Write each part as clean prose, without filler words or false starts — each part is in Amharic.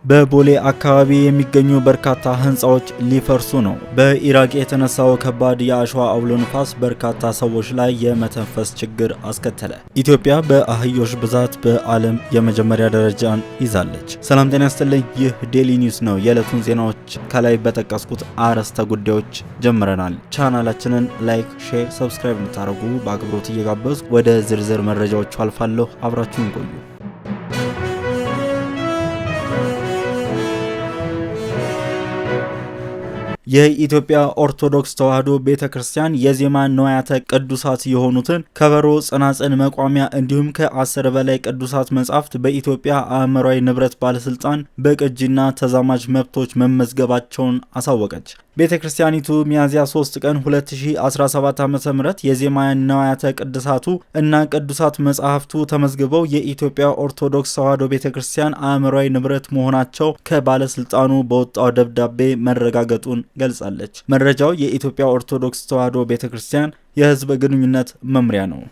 በቦሌ አካባቢ የሚገኙ በርካታ ህንፃዎች ሊፈርሱ ነው። በኢራቅ የተነሳው ከባድ የአሸዋ አውሎ ንፋስ በርካታ ሰዎች ላይ የመተንፈስ ችግር አስከተለ። ኢትዮጵያ በአህዮች ብዛት በዓለም የመጀመሪያ ደረጃን ይዛለች። ሰላም ጤና ይስጥልኝ። ይህ ዴሊ ኒውስ ነው። የዕለቱን ዜናዎች ከላይ በጠቀስኩት አርዕስተ ጉዳዮች ጀምረናል። ቻናላችንን ላይክ፣ ሼር፣ ሰብስክራይብ እንድታደርጉ በአክብሮት እየጋበዝኩ ወደ ዝርዝር መረጃዎቹ አልፋለሁ። አብራችሁን ቆዩ። የኢትዮጵያ ኦርቶዶክስ ተዋሕዶ ቤተክርስቲያን የዜማ ንዋያተ ቅዱሳት የሆኑትን ከበሮ፣ ጽናጽን፣ መቋሚያ እንዲሁም ከ10 በላይ ቅዱሳት መጻሕፍት በኢትዮጵያ አእምሯዊ ንብረት ባለስልጣን በቅጂና ተዛማጅ መብቶች መመዝገባቸውን አሳወቀች። ቤተክርስቲያኒቱ ሚያዝያ 3 ቀን 2017 ዓ.ም የዜማ ንዋያተ ቅዱሳቱ እና ቅዱሳት መጻሕፍቱ ተመዝግበው የኢትዮጵያ ኦርቶዶክስ ተዋሕዶ ቤተክርስቲያን አእምሯዊ ንብረት መሆናቸው ከባለስልጣኑ በወጣው ደብዳቤ መረጋገጡን ገልጻለች። መረጃው የኢትዮጵያ ኦርቶዶክስ ተዋሕዶ ቤተክርስቲያን የሕዝብ ግንኙነት መምሪያ ነው።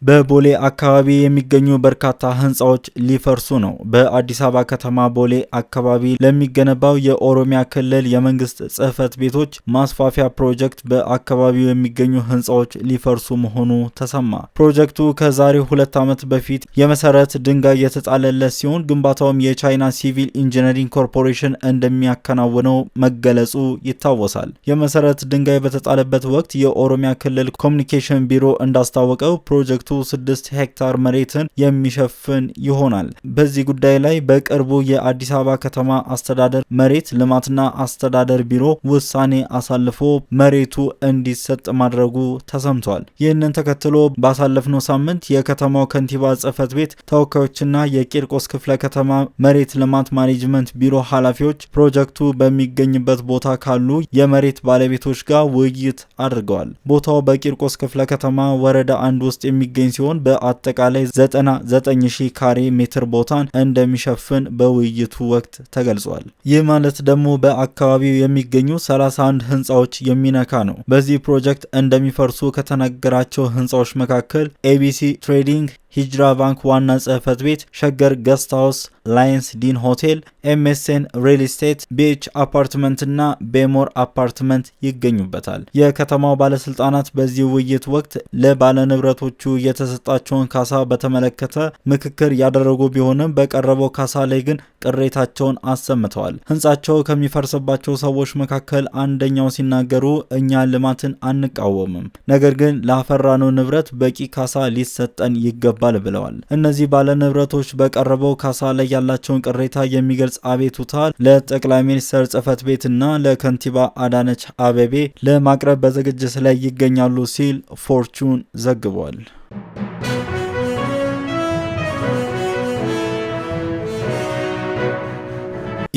በቦሌ አካባቢ የሚገኙ በርካታ ህንፃዎች ሊፈርሱ ነው። በአዲስ አበባ ከተማ ቦሌ አካባቢ ለሚገነባው የኦሮሚያ ክልል የመንግስት ጽሕፈት ቤቶች ማስፋፊያ ፕሮጀክት በአካባቢው የሚገኙ ህንፃዎች ሊፈርሱ መሆኑ ተሰማ። ፕሮጀክቱ ከዛሬ 2 ዓመት በፊት የመሰረት ድንጋይ የተጣለለት ሲሆን ግንባታውም የቻይና ሲቪል ኢንጂነሪንግ ኮርፖሬሽን እንደሚያከናውነው መገለጹ ይታወሳል። የመሰረት ድንጋይ በተጣለበት ወቅት የኦሮሚያ ክልል ኮሚኒኬሽን ቢሮ እንዳስታወቀው ፕሮጀክቱ 6 ሄክታር መሬትን የሚሸፍን ይሆናል። በዚህ ጉዳይ ላይ በቅርቡ የአዲስ አበባ ከተማ አስተዳደር መሬት ልማትና አስተዳደር ቢሮ ውሳኔ አሳልፎ መሬቱ እንዲሰጥ ማድረጉ ተሰምቷል። ይህንን ተከትሎ ባሳለፍነው ሳምንት የከተማው ከንቲባ ጽሕፈት ቤት ተወካዮችና የቂርቆስ ክፍለ ከተማ መሬት ልማት ማኔጅመንት ቢሮ ኃላፊዎች ፕሮጀክቱ በሚገኝበት ቦታ ካሉ የመሬት ባለቤቶች ጋር ውይይት አድርገዋል። ቦታው በቂርቆስ ክፍለ ከተማ ወረዳ 1 ውስጥ የሚገኝ ሲሆን በአጠቃላይ 99,000 ካሬ ሜትር ቦታን እንደሚሸፍን በውይይቱ ወቅት ተገልጿል። ይህ ማለት ደግሞ በአካባቢው የሚገኙ 31 ህንፃዎች የሚነካ ነው። በዚህ ፕሮጀክት እንደሚፈርሱ ከተነገራቸው ህንፃዎች መካከል ኤቢሲ ትሬዲንግ፣ ሂጅራ ባንክ ዋና ጽሕፈት ቤት፣ ሸገር ገስት ሃውስ፣ ላየንስ ዲን ሆቴል፣ ኤምኤስኤን ሪል ስቴት፣ ቢኤች አፓርትመንት እና ቤሞር አፓርትመንት ይገኙበታል። የከተማው ባለስልጣናት በዚህ ውይይት ወቅት ለባለንብረቶቹ የተሰጣቸውን ካሳ በተመለከተ ምክክር ያደረጉ ቢሆንም በቀረበው ካሳ ላይ ግን ቅሬታቸውን አሰምተዋል። ህንጻቸው ከሚፈርስባቸው ሰዎች መካከል አንደኛው ሲናገሩ እኛ ልማትን አንቃወምም፣ ነገር ግን ላፈራነው ንብረት በቂ ካሳ ሊሰጠን ይገባል ብለዋል። እነዚህ ባለንብረቶች በቀረበው ካሳ ላይ ያላቸውን ቅሬታ የሚገልጽ አቤቱታ ለጠቅላይ ሚኒስትር ጽሕፈት ቤትና ለከንቲባ አዳነች አቤቤ ለማቅረብ በዝግጅት ላይ ይገኛሉ ሲል ፎርቹን ዘግቧል።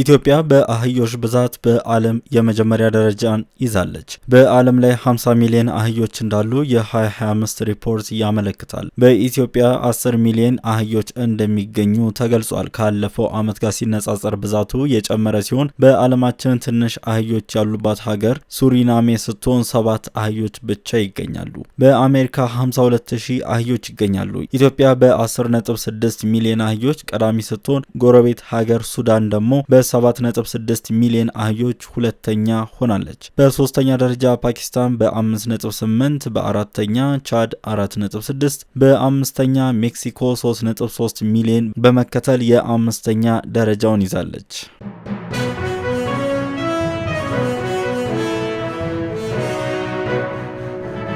ኢትዮጵያ በአህዮች ብዛት በዓለም የመጀመሪያ ደረጃን ይዛለች። በዓለም ላይ 50 ሚሊዮን አህዮች እንዳሉ የ2025 ሪፖርት ያመለክታል። በኢትዮጵያ 10 ሚሊዮን አህዮች እንደሚገኙ ተገልጿል። ካለፈው ዓመት ጋር ሲነጻጸር ብዛቱ የጨመረ ሲሆን በዓለማችን ትንሽ አህዮች ያሉባት ሀገር ሱሪናሜ ስትሆን 7 አህዮች ብቻ ይገኛሉ። በአሜሪካ 52,000 አህዮች ይገኛሉ። ኢትዮጵያ በ10.6 ሚሊዮን አህዮች ቀዳሚ ስትሆን ጎረቤት ሀገር ሱዳን ደግሞ በ7.6 ሚሊዮን አህዮች ሁለተኛ ሆናለች። በሶስተኛ ደረጃ ፓኪስታን በ5.8፣ በአራተኛ ቻድ 4.6፣ በአምስተኛ ሜክሲኮ 3.3 ሚሊዮን በመከተል የአምስተኛ ደረጃውን ይዛለች።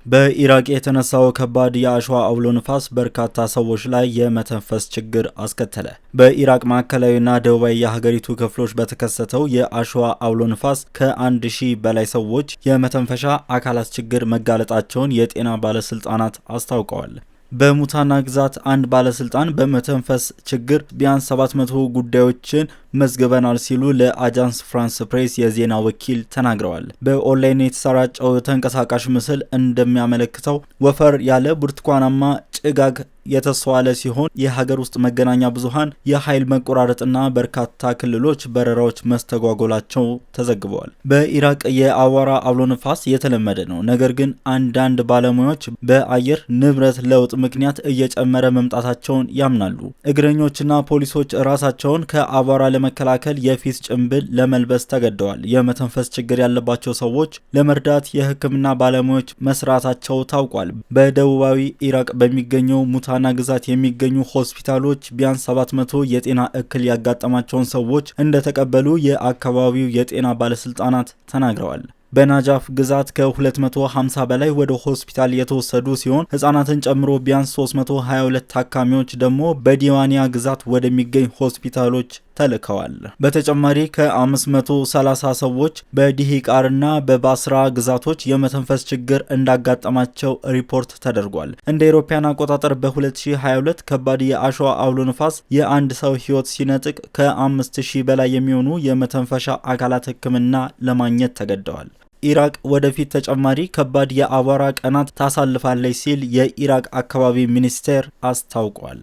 በኢራቅ የተነሳው ከባድ የአሸዋ አውሎ ንፋስ በርካታ ሰዎች ላይ የመተንፈስ ችግር አስከተለ። በኢራቅ ማዕከላዊና ደቡባዊ የሀገሪቱ ክፍሎች በተከሰተው የአሸዋ አውሎ ንፋስ ከ1000 በላይ ሰዎች የመተንፈሻ አካላት ችግር መጋለጣቸውን የጤና ባለስልጣናት አስታውቀዋል። በሙታና ግዛት አንድ ባለስልጣን በመተንፈስ ችግር ቢያንስ 700 ጉዳዮችን መዝግበናል ሲሉ ለአጃንስ ፍራንስ ፕሬስ የዜና ወኪል ተናግረዋል። በኦንላይን የተሰራጨው ተንቀሳቃሽ ምስል እንደሚያመለክተው ወፈር ያለ ብርቱካናማ ጭጋግ የተስተዋለ ሲሆን የሀገር ውስጥ መገናኛ ብዙሃን የኃይል መቆራረጥና በርካታ ክልሎች በረራዎች መስተጓጎላቸው ተዘግበዋል። በኢራቅ የአቧራ አውሎ ንፋስ የተለመደ ነው። ነገር ግን አንዳንድ ባለሙያዎች በአየር ንብረት ለውጥ ምክንያት እየጨመረ መምጣታቸውን ያምናሉ። እግረኞችና ፖሊሶች ራሳቸውን ከአቧራ ለመከላከል የፊት ጭንብል ለመልበስ ተገደዋል። የመተንፈስ ችግር ያለባቸው ሰዎች ለመርዳት የሕክምና ባለሙያዎች መስራታቸው ታውቋል። በደቡባዊ ኢራቅ በሚገኘው ሙታና ግዛት የሚገኙ ሆስፒታሎች ቢያንስ 700 የጤና እክል ያጋጠማቸውን ሰዎች እንደተቀበሉ የአካባቢው የጤና ባለስልጣናት ተናግረዋል። በናጃፍ ግዛት ከ250 በላይ ወደ ሆስፒታል የተወሰዱ ሲሆን ህጻናትን ጨምሮ ቢያንስ 322 ታካሚዎች ደግሞ በዲዋኒያ ግዛት ወደሚገኝ ሆስፒታሎች ተልከዋል። በተጨማሪ ከ530 ሰዎች በዲሂቃርና በባስራ ግዛቶች የመተንፈስ ችግር እንዳጋጠማቸው ሪፖርት ተደርጓል። እንደ አውሮፓውያን አቆጣጠር በ2022 ከባድ የአሸዋ አውሎ ንፋስ የአንድ ሰው ህይወት ሲነጥቅ ከ5000 በላይ የሚሆኑ የመተንፈሻ አካላት ሕክምና ለማግኘት ተገደዋል። ኢራቅ ወደፊት ተጨማሪ ከባድ የአቧራ ቀናት ታሳልፋለች ሲል የኢራቅ አካባቢ ሚኒስቴር አስታውቋል።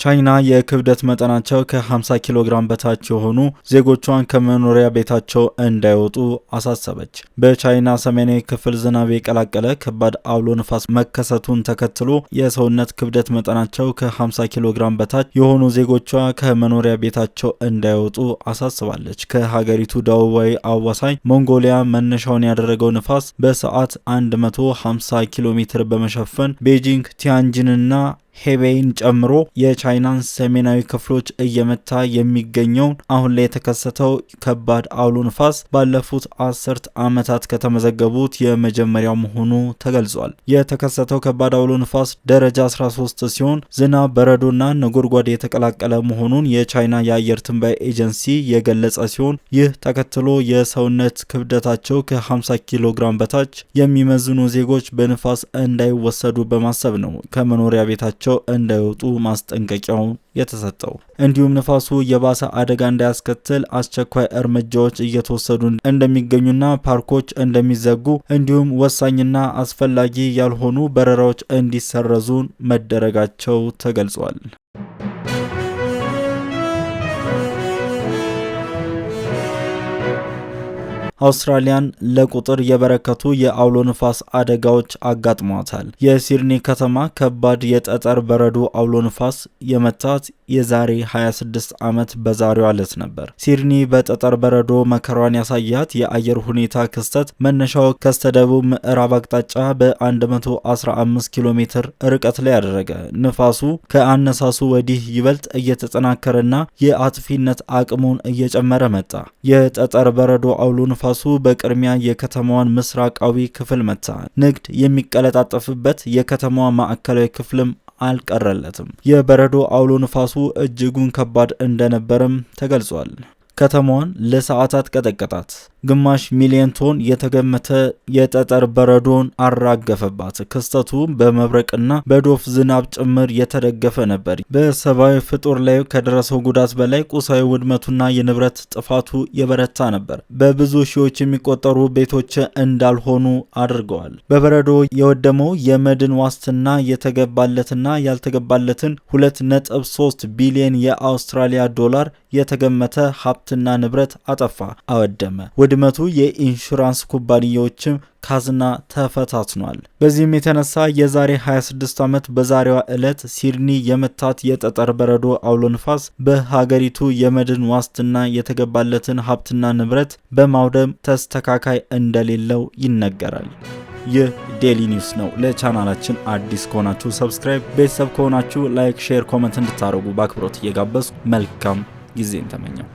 ቻይና የክብደት መጠናቸው ከ50 ኪሎ ግራም በታች የሆኑ ዜጎቿን ከመኖሪያ ቤታቸው እንዳይወጡ አሳሰበች። በቻይና ሰሜናዊ ክፍል ዝናብ የቀላቀለ ከባድ አውሎ ንፋስ መከሰቱን ተከትሎ የሰውነት ክብደት መጠናቸው ከ50 ኪሎ ግራም በታች የሆኑ ዜጎቿ ከመኖሪያ ቤታቸው እንዳይወጡ አሳስባለች። ከሀገሪቱ ደቡባዊ አዋሳኝ ሞንጎሊያ መነሻውን ያደረገው ንፋስ በሰዓት 150 ኪሎ ሜትር በመሸፈን ቤጂንግ፣ ቲያንጂንና ሄቤይን ጨምሮ የቻይናን ሰሜናዊ ክፍሎች እየመታ የሚገኘውን አሁን ላይ የተከሰተው ከባድ አውሎ ንፋስ ባለፉት 10 ዓመታት ከተመዘገቡት የመጀመሪያው መሆኑ ተገልጿል። የተከሰተው ከባድ አውሎ ንፋስ ደረጃ 13 ሲሆን ዝናብ፣ በረዶና ነጎድጓድ የተቀላቀለ መሆኑን የቻይና የአየር ትንበያ ኤጀንሲ የገለጸ ሲሆን ይህ ተከትሎ የሰውነት ክብደታቸው ከ50 ኪሎ ግራም በታች የሚመዝኑ ዜጎች በንፋስ እንዳይወሰዱ በማሰብ ነው ከመኖሪያ ቤታቸው እንዳይወጡ ማስጠንቀቂያው የተሰጠው። እንዲሁም ንፋሱ የባሰ አደጋ እንዳያስከትል አስቸኳይ እርምጃዎች እየተወሰዱ እንደሚገኙና ፓርኮች እንደሚዘጉ እንዲሁም ወሳኝና አስፈላጊ ያልሆኑ በረራዎች እንዲሰረዙ መደረጋቸው ተገልጿል። አውስትራሊያን ለቁጥር የበረከቱ የአውሎ ንፋስ አደጋዎች አጋጥሟታል። የሲድኒ ከተማ ከባድ የጠጠር በረዶ አውሎ ንፋስ የመታት የዛሬ 26 ዓመት በዛሬው ዕለት ነበር። ሲድኒ በጠጠር በረዶ መከራዋን ያሳያት የአየር ሁኔታ ክስተት መነሻው ከስተደቡብ ምዕራብ አቅጣጫ በ115 ኪሎ ሜትር ርቀት ላይ ያደረገ። ንፋሱ ከአነሳሱ ወዲህ ይበልጥ እየተጠናከረና የአጥፊነት አቅሙን እየጨመረ መጣ። የጠጠር በረዶ አውሎ ንፋሱ በቅድሚያ የከተማዋን ምስራቃዊ ክፍል መታ። ንግድ የሚቀለጣጠፍበት የከተማዋ ማዕከላዊ ክፍልም አልቀረለትም። የበረዶ አውሎ ንፋሱ እጅጉን ከባድ እንደነበረም ተገልጿል። ከተማዋን ለሰዓታት ቀጠቀጣት። ግማሽ ሚሊዮን ቶን የተገመተ የጠጠር በረዶን አራገፈባት። ክስተቱ በመብረቅና በዶፍ ዝናብ ጭምር የተደገፈ ነበር። በሰብአዊ ፍጡር ላይ ከደረሰው ጉዳት በላይ ቁሳዊ ውድመቱና የንብረት ጥፋቱ የበረታ ነበር። በብዙ ሺዎች የሚቆጠሩ ቤቶች እንዳልሆኑ አድርገዋል። በበረዶ የወደመው የመድን ዋስትና የተገባለትና ያልተገባለትን 2.3 ቢሊዮን የአውስትራሊያ ዶላር የተገመተ ሀብትና ንብረት አጠፋ፣ አወደመ። ውድመቱ የኢንሹራንስ ኩባንያዎችም ካዝና ተፈታትኗል። በዚህም የተነሳ የዛሬ 26 ዓመት በዛሬዋ ዕለት ሲድኒ የመታት የጠጠር በረዶ አውሎ ንፋስ በሀገሪቱ የመድን ዋስትና የተገባለትን ሀብትና ንብረት በማውደም ተስተካካይ እንደሌለው ይነገራል። ይህ ዴሊ ኒውስ ነው። ለቻናላችን አዲስ ከሆናችሁ ሰብስክራይብ፣ ቤተሰብ ከሆናችሁ ላይክ፣ ሼር፣ ኮመንት እንድታደርጉ በአክብሮት እየጋበዝኩ መልካም ጊዜን ተመኘው።